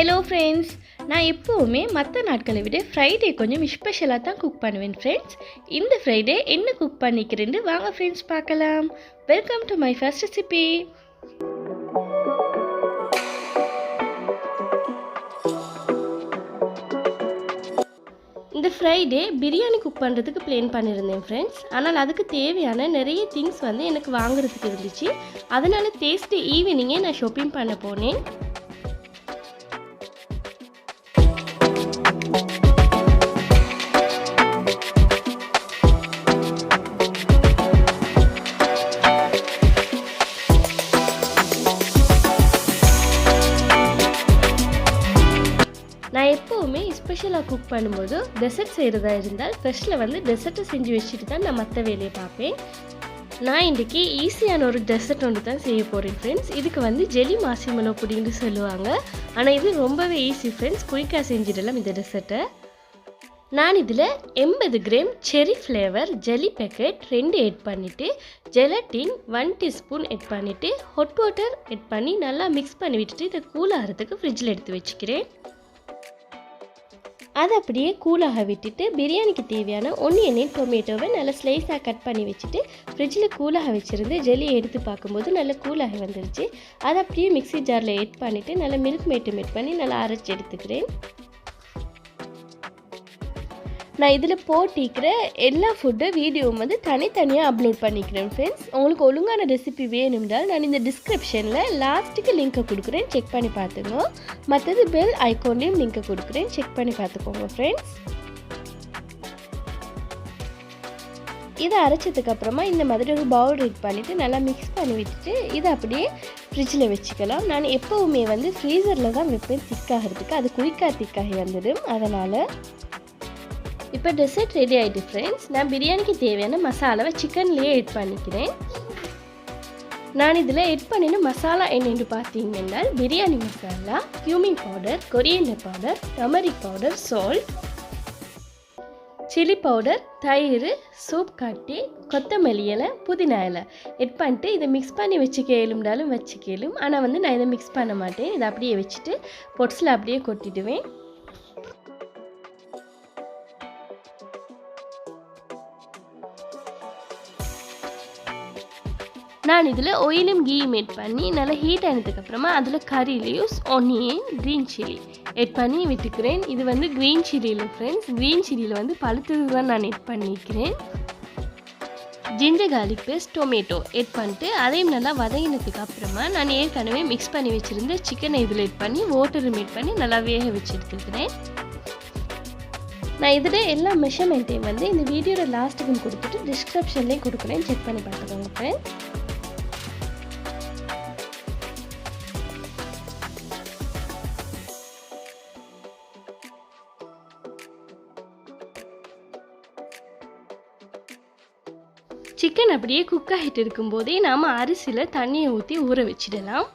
Hello friends, நான் எப்போவுமே மற்ற நாட்களை விட ஃப்ரைடே கொஞ்சம் ஸ்பெஷலாக தான் குக் பண்ணுவேன் ஃப்ரெண்ட்ஸ். இந்த ஃப்ரைடே என்ன குக் பண்ணிக்கிறேன்னு வாங்க ஃப்ரெண்ட்ஸ் பார்க்கலாம். Welcome to my first recipe. இந்த ஃப்ரைடே பிரியாணி குக் பண்ணுறதுக்கு பிளான் பண்ணியிருந்தேன் ஃப்ரெண்ட்ஸ். ஆனால் அதுக்கு தேவையான நிறைய திங்ஸ் எனக்கு வாங்குறதுக்கு இருந்துச்சு. அதனால் தேஸ்ட்டு ஈவினிங்கே நான் ஷாப்பிங் பண்ண போனேன். நான் எப்போவுமே ஸ்பெஷலாக குக் பண்ணும்போது டெசர்ட் செய்கிறதா இருந்தால் ஃபர்ஸ்ட்டில் டெசர்ட்டை செஞ்சு வச்சுட்டு தான் நான் மற்ற வேலையை பார்ப்பேன். நான் இன்றைக்கி ஈஸியான ஒரு டெசர்ட் ஒன்று தான் செய்ய போகிறேன் ஃப்ரெண்ட்ஸ். இதுக்கு ஜெலி மார்ஷ்மெல்லோ புடிங்னு சொல்லுவாங்க. ஆனால் இது ரொம்பவே ஈஸி ஃப்ரெண்ட்ஸ், குயிக்காக செஞ்சிடலாம் இந்த டெசர்ட்டை. நான் இதில் 80 கிராம் செரி ஃப்ளேவர் ஜெலி பேக்கெட் 2 ஆட் பண்ணிவிட்டு, ஜெலட்டின் 1 டீஸ்பூன் ஆட் பண்ணிவிட்டு, ஹாட் வாட்டர் ஆட் பண்ணி நல்லா மிக்ஸ் பண்ணி விட்டுட்டு இதை கூலாகிறதுக்கு ஃப்ரிட்ஜில் எடுத்து வச்சுக்கிறேன். அதை அப்படியே கூலாக விட்டுட்டு பிரியாணிக்கு தேவையான ஒனியன் டொமேட்டோவை நல்லா ஸ்லைஸாக கட் பண்ணி வச்சுட்டு ஃப்ரிட்ஜில் கூலாக வச்சுருந்து ஜெல்லி எடுத்து பார்க்கும்போது நல்லா கூலாக வந்துருச்சு. அதை அப்படியே மிக்ஸி ஜாரில் ஆட் பண்ணிவிட்டு நல்லா மில்க் மேட்டும் ஆட் பண்ணி நல்லா அரைச்சி எடுத்துக்கிறேன். நான் இதில் போட்டிக்கிற எல்லா ஃபுட்டு வீடியோவும் தனித்தனியாக அப்லோட் பண்ணிக்கிறேன் ஃப்ரெண்ட்ஸ். உங்களுக்கு ஒழுங்கான ரெசிபி வேணும்னால் நான் இந்த டிஸ்கிரிப்ஷனில் லாஸ்ட்டுக்கு லிங்க்கை கொடுக்குறேன், செக் பண்ணி பார்த்துங்க. மற்றது பெல் ஐக்கான்லேயும் லிங்க்கை கொடுக்குறேன், செக் பண்ணி பார்த்துக்கோங்க ஃப்ரெண்ட்ஸ். இதை அரைச்சதுக்கப்புறமா இந்த மாதிரி ஒரு பவுல் ரெடி பண்ணிவிட்டு நல்லா மிக்ஸ் பண்ணி விட்டுட்டு இதை அப்படியே ஃப்ரிட்ஜில் வச்சுக்கலாம். நான் எப்போவுமே ஃப்ரீசரில் தான் வைப்பேன் திக்காகிறதுக்கு, அது குயிக்காக திக்காகி வந்துடும். அதனால் இப்போ டெசர்ட் ரெடி ஆகிட்டு ஃப்ரெண்ட்ஸ். நான் பிரியாணிக்கு தேவையான மசாலாவை சிக்கன்லேயே ஆட் பண்ணிக்கிறேன். நான் இதில் ஆட் பண்ணின மசாலா என்னென்னு பார்த்தீங்கன்னா biryani masala, cumin powder, coriander powder, turmeric powder, salt, chilli powder, தயிர், சூப் காட்டி, கொத்தமல்லி இலை, புதினா இலை ஆட் பண்ணிட்டு இதை மிக்ஸ் பண்ணி வச்சுக்கலும் வச்சுக்கலும். ஆனால் நான் இதை மிக்ஸ் பண்ண மாட்டேன். இதை அப்படியே வச்சுட்டு பொட்ஸில் அப்படியே கொட்டிடுவேன். நான் இதில் ஆயிலும் கீயும் ஆட் பண்ணி நல்லா ஹீட் ஆனதுக்கப்புறமா அதில் curry leaves, onion, green chilli add பண்ணி விட்டுக்கிறேன். இது க்ரீன் சில்லியில் ஃப்ரெண்ட்ஸ், க்ரீன் சில்லியில் பழுத்தது தான் நான் ஆட் பண்ணிக்கிறேன். Ginger garlic paste, tomato add பண்ணிட்டு அதையும் நல்லா வதங்கினதுக்கு அப்புறமா நான் ஏற்கனவே மிக்ஸ் பண்ணி வச்சுருந்த சிக்கனை இதில் ஆட் பண்ணி வாட்டரும் ஆட் பண்ணி நல்லா வேக வச்சு எடுத்துக்கிறேன். நான் இதில் எல்லா மெஷர்மெண்ட்டையும் இந்த வீடியோட லாஸ்ட்டுக்கும் கொடுத்துட்டு டிஸ்கிரிப்ஷன்லேயும் கொடுக்குறேன், செக் பண்ணி பார்த்துக்கோங்க ஃப்ரெண்ட்ஸ். சிக்கன் அப்படியே குக் ஆகிட்டு இருக்கும்போதே நாம் அரிசியில் தண்ணியை ஊற்றி ஊற வச்சிடலாம்.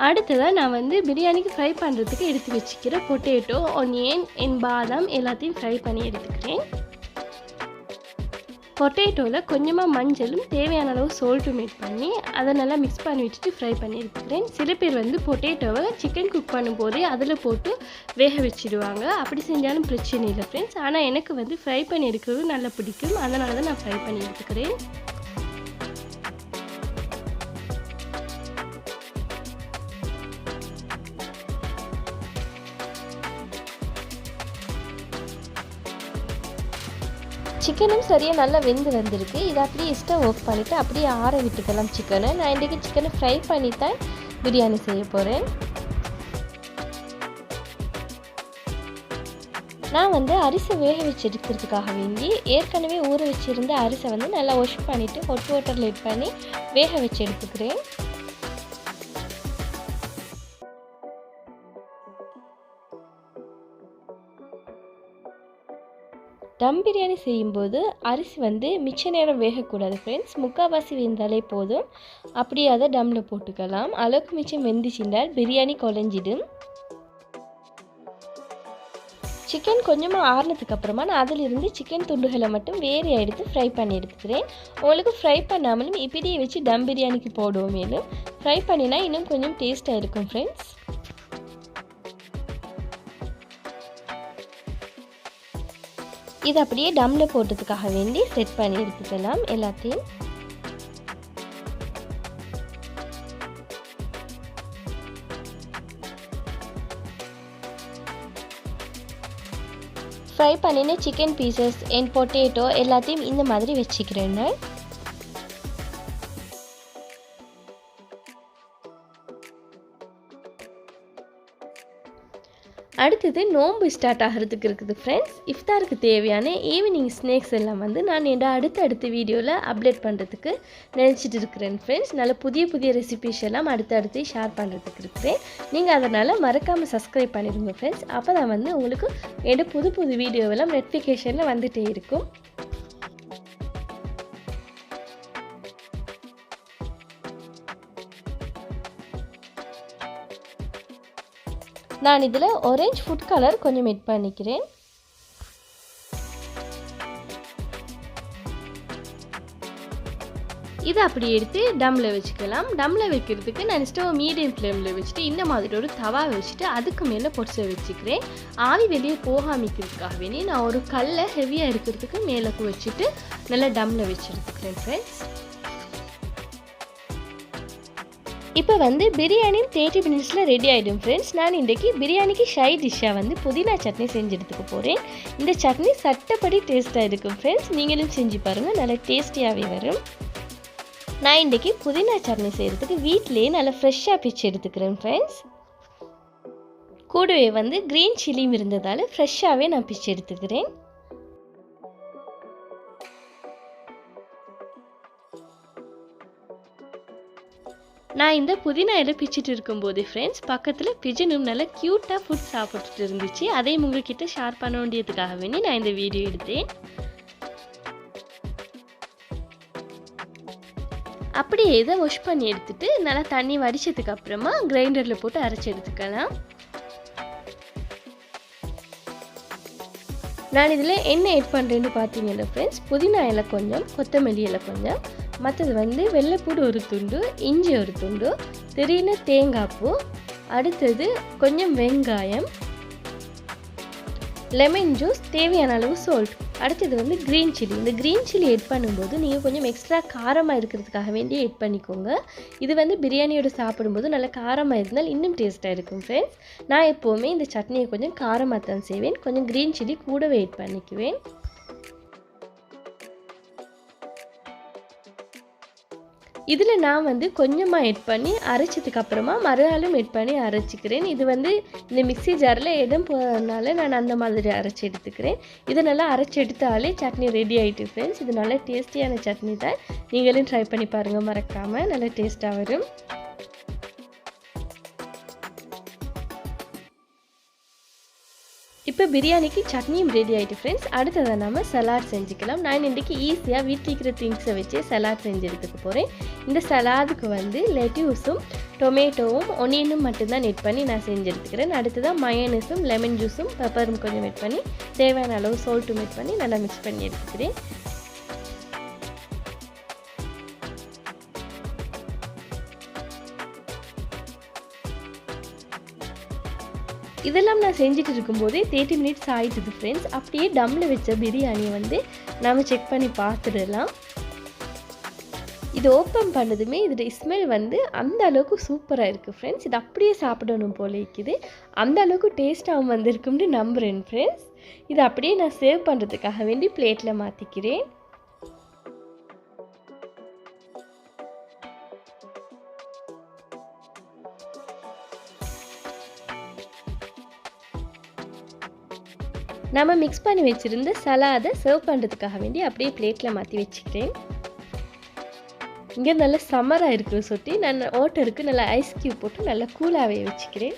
அடுத்ததாக நான் பிரியாணிக்கு ஃப்ரை பண்ணுறதுக்கு எடுத்து வச்சுக்கிற பொட்டேட்டோ, ஒனியன், பாதாம் எல்லாத்தையும் ஃப்ரை பண்ணி எடுத்துக்கிறேன். பொட்டேட்டோவில் கொஞ்சமாக மஞ்சளும் தேவையான அளவு சால்ட்டும் ஆட் பண்ணி அதை நல்லா மிக்ஸ் பண்ணி வச்சுட்டு ஃப்ரை பண்ணி எடுத்துக்கிறேன். சில பேர் பொட்டேட்டோவை சிக்கன் குக் பண்ணும்போதே அதில் போட்டு வேக வச்சுடுவாங்க. அப்படி செஞ்சாலும் பிரச்சனை இல்லை ஃப்ரெண்ட்ஸ். ஆனால் எனக்கு ஃப்ரை பண்ணி எடுக்கிறது நல்லா பிடிக்கும், அதனால தான் நான் ஃப்ரை பண்ணி எடுத்துக்கிறேன். சிக்கனும் சரியாக நல்லா வெந்து வந்திருக்கு. இதை அப்படியே ஸ்டவ் ஆஃப் பண்ணிவிட்டு அப்படியே ஆற விட்டுக்கலாம் சிக்கனை. நான் இன்றைக்கி சிக்கனை ஃப்ரை பண்ணி தான் பிரியாணி செய்ய போகிறேன். நான் அரிசி வேக வச்சு எடுக்கிறதுக்காக வேண்டி ஏற்கனவே ஊற வச்சுருந்த அரிசை நல்லா வாஷ் பண்ணிவிட்டு ஹாட் வாட்டரில் ஆட் பண்ணி வேக வச்சு எடுத்துக்கிறேன். தம் பிரியாணி செய்யும்போது அரிசி மிச்ச நேரம் வேகக்கூடாது ஃப்ரெண்ட்ஸ், முக்கால்வாசி வெந்தாலே போதும். அப்படியே அதை டம்மில் போட்டுக்கலாம். அளவுக்கு மிச்சம் வெந்துச்சின்றால் பிரியாணி குழஞ்சிடும். சிக்கன் கொஞ்சமாக ஆறுனதுக்கு அப்புறமா நான் அதிலிருந்து சிக்கன் துண்டுகளை மட்டும் வேறு எடுத்து ஃப்ரை பண்ணி எடுத்துக்கிறேன். உங்களுக்கு ஃப்ரை பண்ணாமலும் இப்படியே வச்சு தம் பிரியாணிக்கு போடுவோம். மேலும் ஃப்ரை பண்ணினா இன்னும் கொஞ்சம் டேஸ்ட்டாக இருக்கும் ஃப்ரெண்ட்ஸ். இது அப்படியே டம்மில் போட்டதுக்காக வேண்டி செட் பண்ணி எடுத்துக்கலாம் எல்லாத்தையும். ஃப்ரை பண்ணின சிக்கன் பீசஸ் அண்ட் பொட்டேட்டோ எல்லாத்தையும் இந்த மாதிரி வச்சுக்கிறேன். அடுத்தது நோன்பு ஸ்டார்ட் ஆகிறதுக்கு இருக்குது ஃப்ரெண்ட்ஸ். இஃப்தாருக்கு தேவையான ஈவினிங் ஸ்நாக்ஸ் எல்லாம் வந்து நான் அடுத்த வீடியோவில் அப்டேட் பண்ணுறதுக்கு நினச்சிட்டு இருக்கிறேன் ஃப்ரெண்ட்ஸ். நல்ல புதிய ரெசிபிஸ் எல்லாம் அடுத்தடுத்து ஷேர் பண்ணுறதுக்கு இருக்கிறேன். நீங்கள் அதனால் மறக்காமல் சப்ஸ்கிரைப் பண்ணிடுங்க ஃப்ரெண்ட்ஸ். அப்போ தான் வந்து உங்களுக்கு புது வீடியோவெல்லாம் நோட்டிஃபிகேஷனில் வந்துகிட்டே இருக்கும். நான் இதில் ஆரஞ்சு ஃபுட் கலர் கொஞ்சம் ஆட் பண்ணிக்கிறேன். இதை அப்படி எடுத்து டம்மில் வச்சுக்கலாம். டம்மில் வைக்கிறதுக்கு நான் ஸ்டவ் மீடியம் ஃப்ளேமில் வச்சுட்டு இந்த மாதிரி ஒரு தவா வச்சுட்டு அதுக்கு மேலே பொரிச்சு வச்சுக்கிறேன். ஆவி வெளியே போகாமிக்கிறதுக்காக வேண்டி நான் ஒரு கல்லை ஹெவியாக இருக்கிறதுக்கு மேலே வச்சுட்டு நல்லா டம்மில் வச்சு எடுத்துக்கிறேன் ஃப்ரெண்ட்ஸ். இப்போ வந்து பிரியாணி 30 மினிட்ஸில் ரெடி ஆகிடும் ஃப்ரெண்ட்ஸ். நான் இன்றைக்கி பிரியாணிக்கு சைட் டிஷ்ஷாக வந்து புதினா சட்னி செஞ்சு எடுத்துக்க போகிறேன். இந்த சட்னி சட்டப்படி டேஸ்ட்டாக இருக்கும் ஃப்ரெண்ட்ஸ். நீங்களும் செஞ்சு பாருங்கள், நல்லா டேஸ்டியாகவே வரும். நான் இன்றைக்கி புதினா சட்னி செய்கிறதுக்கு வீட்டிலேயே நல்லா ஃப்ரெஷ்ஷாக பிச்சு எடுத்துக்கிறேன் ஃப்ரெண்ட்ஸ். கூடவே வந்து க்ரீன் சில்லியும் இருந்ததால் ஃப்ரெஷ்ஷாகவே நான் பிச்சு எடுத்துக்கிறேன். நான் இந்த புதினா இலை பிச்சுட்டு இருக்கும்போது ஃப்ரெண்ட்ஸ் பக்கத்தில் பிஜனும் நல்லா க்யூட்டாக ஃபுட் சாப்பிட்டுட்டு இருந்துச்சு. அதையும் உங்ககிட்ட ஷேர் பண்ண வேண்டியதுக்காக வேண்டி நான் இந்த வீடியோ எடுத்தேன். அப்படியே இதை வாஷ் பண்ணி எடுத்துட்டு நல்லா தண்ணி வடிச்சதுக்கு அப்புறமா கிரைண்டரில் போட்டு அரைச்சி எடுத்துக்கலாம். நான் இதில் என்ன ஆட் பண்ணுறேன்னு பார்த்தீங்கன்னா ஃப்ரெண்ட்ஸ், புதினா இலை கொஞ்சம், கொத்தமல்லி இலை கொஞ்சம், மற்றது வந்து வெள்ளைப்பூடு ஒரு துண்டு, இஞ்சி ஒரு துண்டு, திரின தேங்காய் பூ, அடுத்தது கொஞ்சம் வெங்காயம், லெமன் ஜூஸ், தேவையான அளவு சால்ட், அடுத்தது வந்து க்ரீன் சில்லி. இந்த க்ரீன் சில்லி ஆட் பண்ணும்போது நீங்கள் கொஞ்சம் எக்ஸ்ட்ரா காரமாக இருக்கிறதுக்காக வேண்டி ஆட் பண்ணிக்கோங்க. இது வந்து பிரியாணியோடு சாப்பிடும்போது நல்லா காரமாக இருந்தால் இன்னும் டேஸ்ட்டாக இருக்கும் ஃப்ரெண்ட்ஸ். நான் எப்போவுமே இந்த சட்னியை கொஞ்சம் காரமாக தான் செய்வேன். கொஞ்சம் க்ரீன் சில்லி கூடவே ஆட் பண்ணிக்குவேன். இதில் நான் வந்து கொஞ்சமாக ஆட் பண்ணி அரைச்சதுக்கு அப்புறமா மறுநாளும் ஆட் பண்ணி அரைச்சிக்கிறேன். இது வந்து இந்த மிக்ஸி ஜாரில் இடம் போகிறதுனால நான் அந்த மாதிரி அரைச்சி எடுத்துக்கிறேன். இதை நல்லா அரைச்சி எடுத்தாலே சட்னி ரெடி ஆகிட்டு ஃப்ரெண்ட்ஸ். இது நல்லா டேஸ்டியான சட்னி தான். நீங்களும் ட்ரை பண்ணி பாருங்கள் மறக்காமல், நல்லா டேஸ்ட்டாக வரும். இப்போ பிரியாணிக்கு சட்னியும் ரெடி ஆகிட்டு ஃப்ரெண்ட்ஸ். அடுத்ததை நம்ம சலாட் செஞ்சுக்கலாம். நான் இன்றைக்கி ஈஸியாக வீட்டில் இருக்கிற திங்ஸை வச்சு சலாட் செஞ்சு எடுத்துக்க போகிறேன். இந்த சலாதுக்கு வந்து லெட்யூஸும் டொமேட்டோவும் ஒனியனும் மட்டும்தான் ஆட் பண்ணி நான் செஞ்சு எடுத்துக்கிறேன். அடுத்ததான் மயோனஸும் லெமன் ஜூஸும் பெப்பரும் கொஞ்சம் ஆட் பண்ணி தேவையான அளவு சால்ட்டும் ஆட் பண்ணி நல்லா மிக்ஸ் பண்ணி எடுத்துக்கிறேன். இதெல்லாம் நான் செஞ்சுட்டு இருக்கும்போதே 30 மினிட்ஸ் ஆகிட்டுது ஃப்ரெண்ட்ஸ். அப்படியே டம்மில் வச்ச பிரியாணியை வந்து நம்ம செக் பண்ணி பார்த்துடலாம். இது ஓப்பன் பண்ணதுமே இதோட ஸ்மெல் வந்து அந்த அளவுக்கு சூப்பராக இருக்குது ஃப்ரெண்ட்ஸ். இது அப்படியே சாப்பிடணும் போல இருக்குது. அந்த அளவுக்கு டேஸ்ட்டாகவும் வந்திருக்கும்னு நம்புகிறேன் ஃப்ரெண்ட்ஸ். இதை அப்படியே நான் சேவ் பண்ணுறதுக்காக வேண்டி பிளேட்டில் மாற்றிக்கிறேன். நம்ம மிக்ஸ் பண்ணி வச்சுருந்த சலாதை சர்வ் பண்ணுறதுக்காக வேண்டி அப்படியே பிளேட்டில் மாற்றி வச்சுக்கிறேன். இங்கே நல்லா சம்மராக இருக்கிற சொட்டி நான் ஓட்டருக்கு நல்லா ஐஸ் க்யூப் போட்டு நல்லா கூலாகவே வச்சுக்கிறேன்.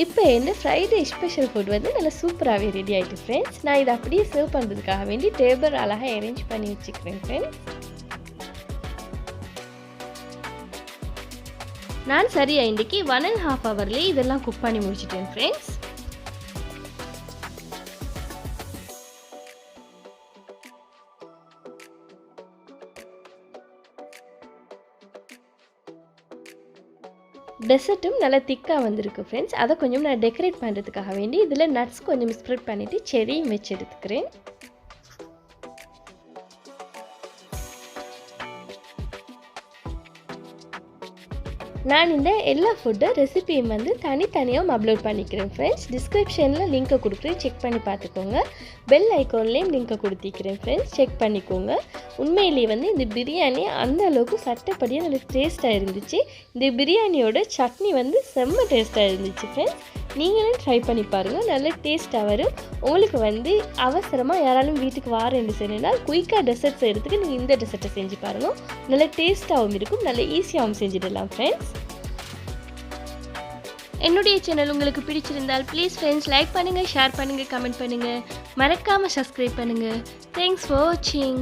இப்போ என்ன ஃப்ரைடே ஸ்பெஷல் ஃபுட் வந்து நல்லா சூப்பராகவே ரெடி ஆகிட்டு ஃப்ரெண்ட்ஸ். நான் இதை அப்படியே சர்வ் பண்ணுறதுக்காக வேண்டி டேபிள் அழகாக அரேஞ்ச் பண்ணி வச்சுக்கிறேன் ஃப்ரெண்ட்ஸ். நான் சரியா இன்றைக்கி 1.5 ஹவர்லேயே இதெல்லாம் குக் பண்ணி முடிச்சிட்டேன் ஃப்ரெண்ட்ஸ். டெசர்ட்டும் நல்லா திக்காக வந்திருக்கு ஃப்ரெண்ட்ஸ். அதை கொஞ்சம் நான் டெக்கரேட் பண்ணுறதுக்காக வேண்டி இதில் நட்ஸ் கொஞ்சம் ஸ்ப்ரெட் பண்ணிவிட்டு செரியும் வச்சு எடுத்துக்கிறேன். நான் இந்த எல்லா ஃபுட்டு ரெசிபியும் வந்து தனித்தனியாக அப்லோட் பண்ணிக்கிறேன் ஃப்ரெண்ட்ஸ். டிஸ்கிரிப்ஷனில் லிங்க்கை கொடுக்குறேன், செக் பண்ணி பார்த்துக்கோங்க. பெல் ஐக்கான்லேயும் லிங்க்கை கொடுத்திக்கிறேன் ஃப்ரெண்ட்ஸ், செக் பண்ணிக்கோங்க. உண்மையிலேயே வந்து இந்த பிரியாணி அந்த அளவுக்கு சட்டப்படியாக நல்ல டேஸ்ட்டாக இருந்துச்சு. இந்த பிரியாணியோட சட்னி வந்து செம்ம டேஸ்ட்டாக இருந்துச்சு ஃப்ரெண்ட்ஸ். நீங்களும் ட்ரை பண்ணி பாருங்கள், நல்ல டேஸ்ட்டாக வரும். உங்களுக்கு வந்து அவசரமாக யாராலும் வீட்டுக்கு வாரேன்னு சொன்னால் குயிக்காக டெசர்ட் செய்கிறதுக்கு நீங்கள் இந்த டெசர்ட்டை செஞ்சு பாருங்கள். நல்ல டேஸ்ட்டாகவும் இருக்கும், நல்ல ஈஸியாகவும் செஞ்சிடலாம் ஃப்ரெண்ட்ஸ். என்னுடைய சேனல் உங்களுக்கு பிடிச்சிருந்தால் ப்ளீஸ் ஃப்ரெண்ட்ஸ் லைக் பண்ணுங்கள், ஷேர் பண்ணுங்கள், கமெண்ட் பண்ணுங்கள், மறக்காமல் சப்ஸ்கிரைப் பண்ணுங்கள். தேங்க்ஸ் ஃபார் வாட்சிங்.